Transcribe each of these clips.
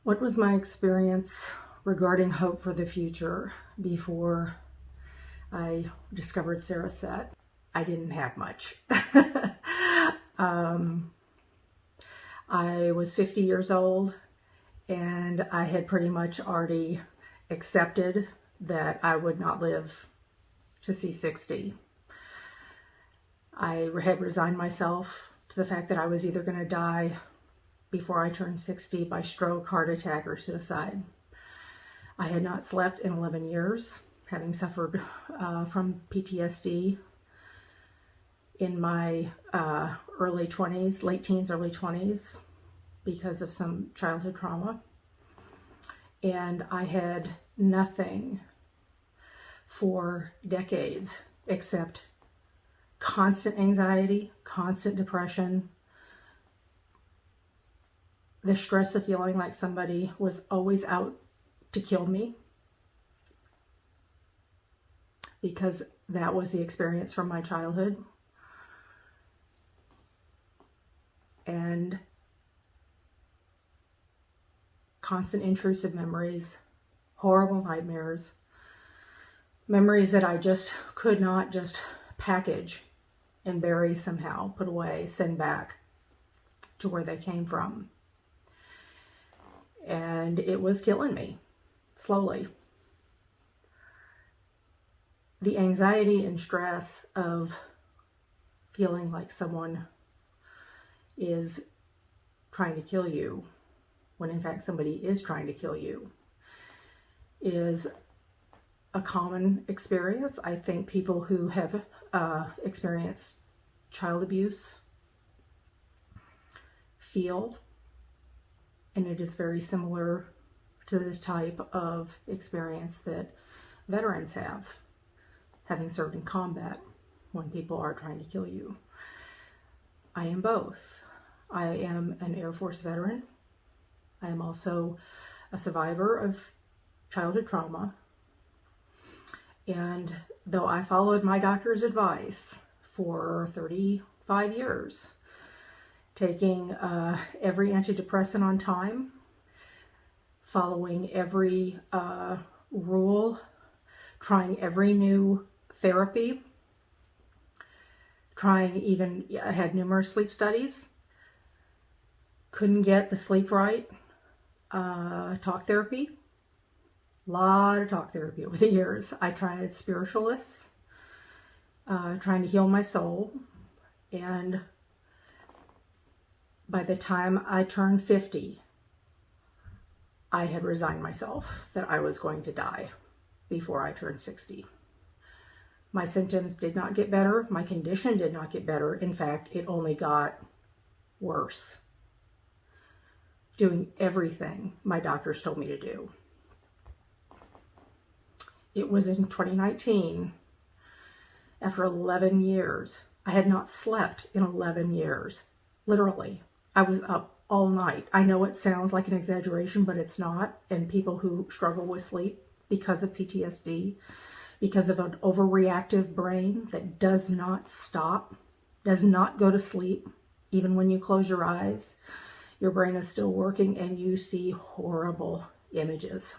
What was my experience regarding hope for the future before I discovered Cereset? I didn't have much. I was 50 years old and I had pretty much already accepted that I would not live to see 60. I had resigned myself to the fact that I was either going to die before I turned 60 by stroke, heart attack, or suicide. I had not slept in 11 years, having suffered from PTSD in my early 20s, late teens, early 20s, because of some childhood trauma. And I had nothing for decades except constant anxiety, constant depression, the stress of feeling like somebody was always out to kill me, because that was the experience from my childhood. And constant intrusive memories, horrible nightmares, memories that I just could not just package and bury somehow, put away, send back to where they came from. And it was killing me, slowly. The anxiety and stress of feeling like someone is trying to kill you, when in fact somebody is trying to kill you, is a common experience. I think people who have experienced child abuse feel, and it is very similar to the type of experience that veterans have, having served in combat, when people are trying to kill you. I am both. I am an Air Force veteran. I am also a survivor of childhood trauma. And though I followed my doctor's advice for 35 years, taking every antidepressant on time, following every rule, trying every new therapy, I had numerous sleep studies, couldn't get the sleep right, talk therapy, a lot of talk therapy over the years. I tried spiritualists, trying to heal my soul, and by the time I turned 50, I had resigned myself that I was going to die before I turned 60. My symptoms did not get better. My condition did not get better. In fact, it only got worse. Doing everything my doctors told me to do. It was in 2019, after 11 years. I had not slept in 11 years. Literally, I was up all night. I know it sounds like an exaggeration, but it's not. And people who struggle with sleep because of PTSD, because of an overreactive brain that does not stop, does not go to sleep, even when you close your eyes, your brain is still working and you see horrible images.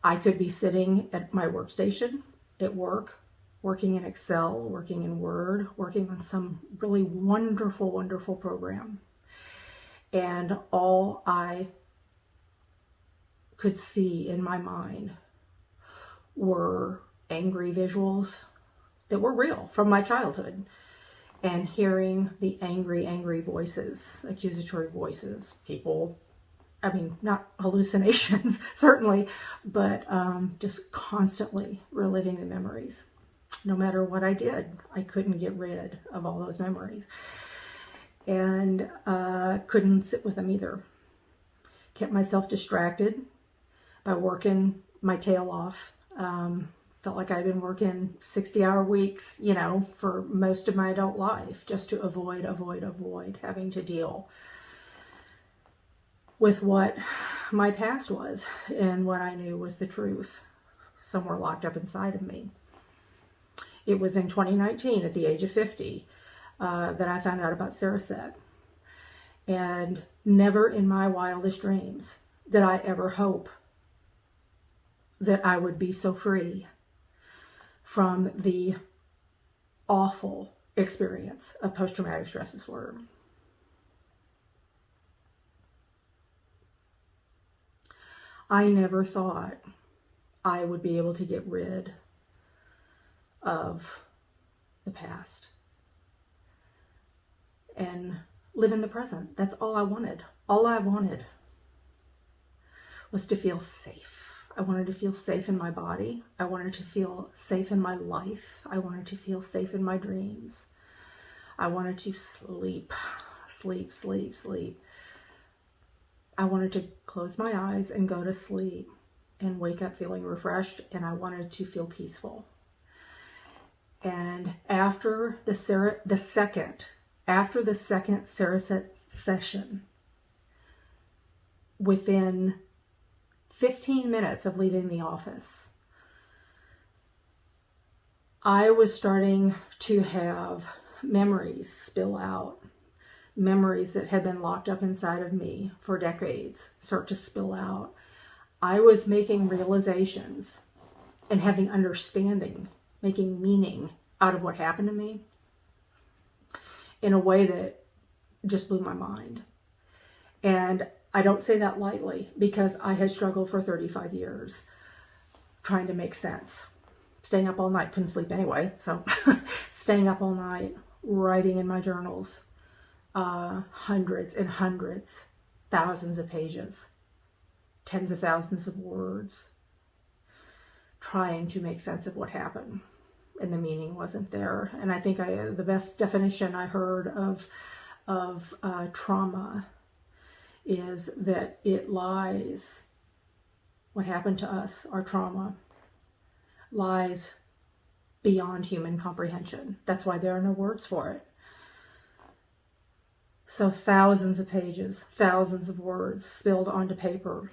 I could be sitting at my workstation at work, working in Excel, working in Word, working on some really wonderful, wonderful program. And all I could see in my mind were angry visuals that were real from my childhood, and hearing the angry, angry voices, accusatory voices, people, I mean, not hallucinations, certainly, but just constantly reliving the memories. No matter what I did, I couldn't get rid of all those memories. And couldn't sit with them either. Kept myself distracted by working my tail off. Felt like I'd been working 60-hour weeks, for most of my adult life, just to avoid having to deal with what my past was and what I knew was the truth, somewhere locked up inside of me. It was in 2019, at the age of 50, that I found out about Cereset. And never in my wildest dreams did I ever hope that I would be so free from the awful experience of post-traumatic stress disorder. I never thought I would be able to get rid of the past and live in the present. That's all I wanted. All I wanted was to feel safe. I wanted to feel safe in my body. I wanted to feel safe in my life. I wanted to feel safe in my dreams. I wanted to sleep, sleep, sleep, sleep. I wanted to close my eyes and go to sleep and wake up feeling refreshed, and I wanted to feel peaceful. And after the second Cereset session, within 15 minutes of leaving the office, I was starting to have memories spill out. Memories that had been locked up inside of me for decades start to spill out. I was making realizations and having understanding, making meaning out of what happened to me in a way that just blew my mind. And I don't say that lightly, because I had struggled for 35 years trying to make sense. Staying up all night, couldn't sleep anyway, so staying up all night, writing in my journals, hundreds and hundreds, thousands of pages, tens of thousands of words, trying to make sense of what happened. And the meaning wasn't there. And I think the best definition I heard of trauma is that it lies, what happened to us, our trauma, lies beyond human comprehension. That's why there are no words for it. So thousands of pages, thousands of words spilled onto paper,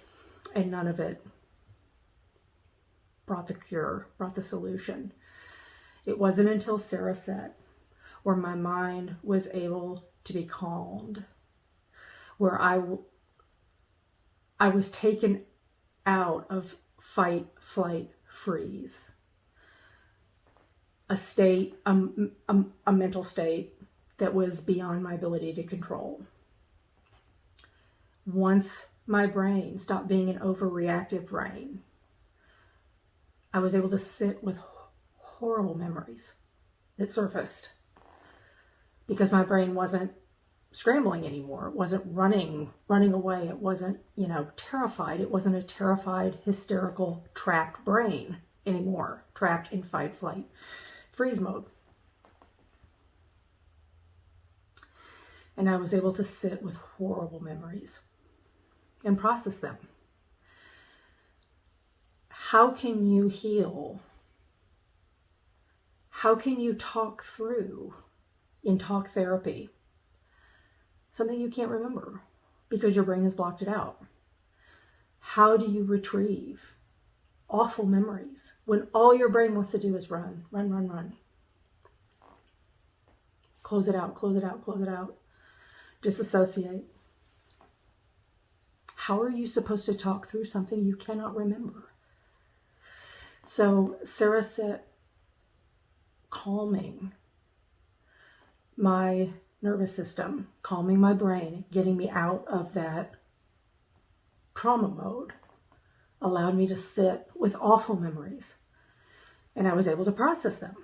and none of it brought the cure, brought the solution. It wasn't until Cereset where my mind was able to be calmed, where I was taken out of fight, flight, freeze, a state, a mental state that was beyond my ability to control. Once my brain stopped being an overreactive brain, I was able to sit with horrible memories that surfaced because my brain wasn't scrambling anymore. It wasn't running away. It wasn't, terrified. It wasn't a terrified, hysterical, trapped brain anymore, trapped in fight, flight, freeze mode. And I was able to sit with horrible memories and process them. How can you heal? How can you talk through in talk therapy something you can't remember because your brain has blocked it out? How do you retrieve awful memories when all your brain wants to do is run, run, run, run? Close it out, close it out, close it out. Disassociate. How are you supposed to talk through something you cannot remember? So Cereset calming my nervous system, calming my brain, getting me out of that trauma mode, allowed me to sit with awful memories. And I was able to process them,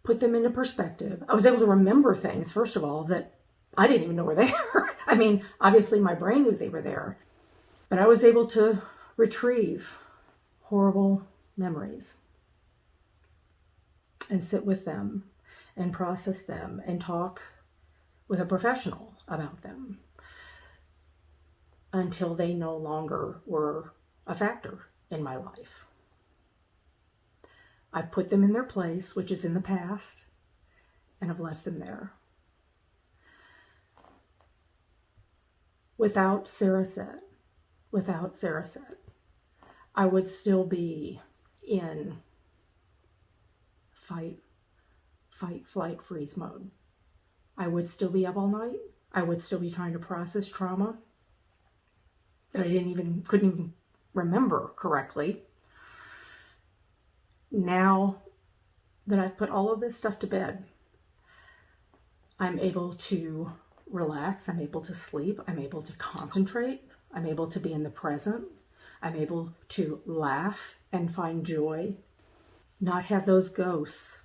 put them into perspective. I was able to remember things, first of all, that I didn't even know were there. I mean, obviously my brain knew they were there, but I was able to retrieve horrible memories and sit with them and process them and talk with a professional about them until they no longer were a factor in my life. I've put them in their place, which is in the past, and I've left them there. Without Cereset, I would still be in fight, flight, freeze mode. I would still be up all night. I would still be trying to process trauma that I couldn't even remember correctly. Now that I've put all of this stuff to bed, I'm able to relax, I'm able to sleep, I'm able to concentrate, I'm able to be in the present, I'm able to laugh and find joy, not have those ghosts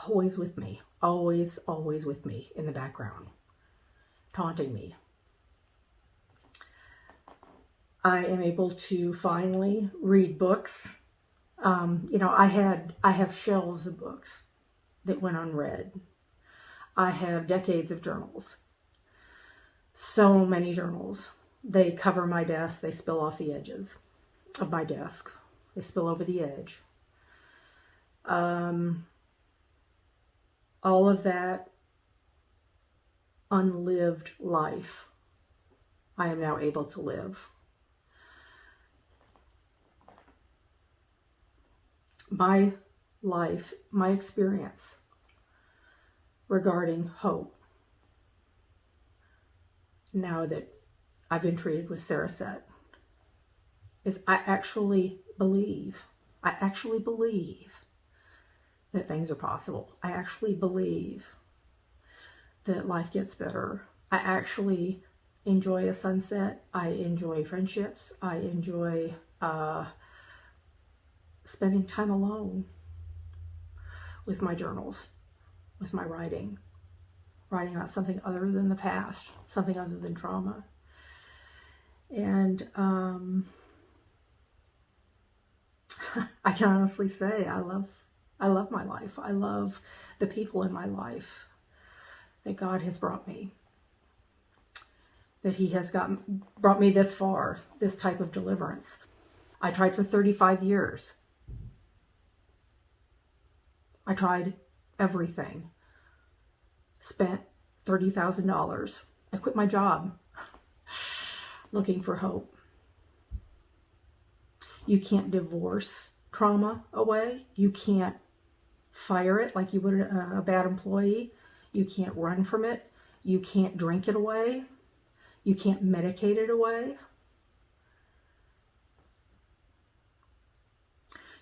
always with me, always with me in the background, taunting me. I am able to finally read books. I have shelves of books that went unread. I have decades of journals. So many journals. They cover my desk. They spill off the edges of my desk. They spill over the edge. All of that unlived life, I am now able to live. My life, my experience regarding hope, now that I've been treated with Cereset, is I actually believe that things are possible. I actually believe that life gets better. I actually enjoy a sunset. I enjoy friendships. I enjoy spending time alone with my journals, with my writing about something other than the past, something other than trauma. And I can honestly say I love my life. I love the people in my life that God has brought me, that He has brought me this far, this type of deliverance. I tried for 35 years. I tried everything. Spent $30,000. I quit my job looking for hope. You can't divorce trauma away. You can't fire it like you would a bad employee. You can't run from it. You can't drink it away. You can't medicate it away.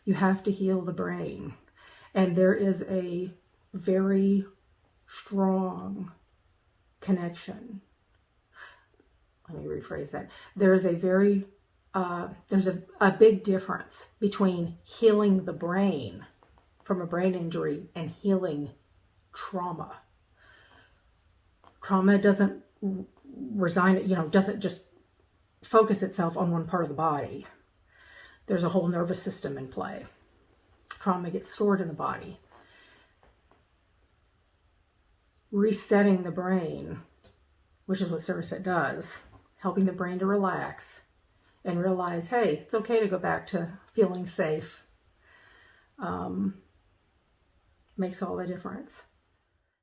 You have to heal the brain. And there is a very strong connection. Let me rephrase that. There's a big difference between healing the brain from a brain injury and healing trauma. Trauma doesn't doesn't just focus itself on one part of the body. There's a whole nervous system in play. Trauma gets stored in the body. Resetting the brain, which is what Cereset does, helping the brain to relax and realize, hey, it's okay to go back to feeling safe, makes all the difference.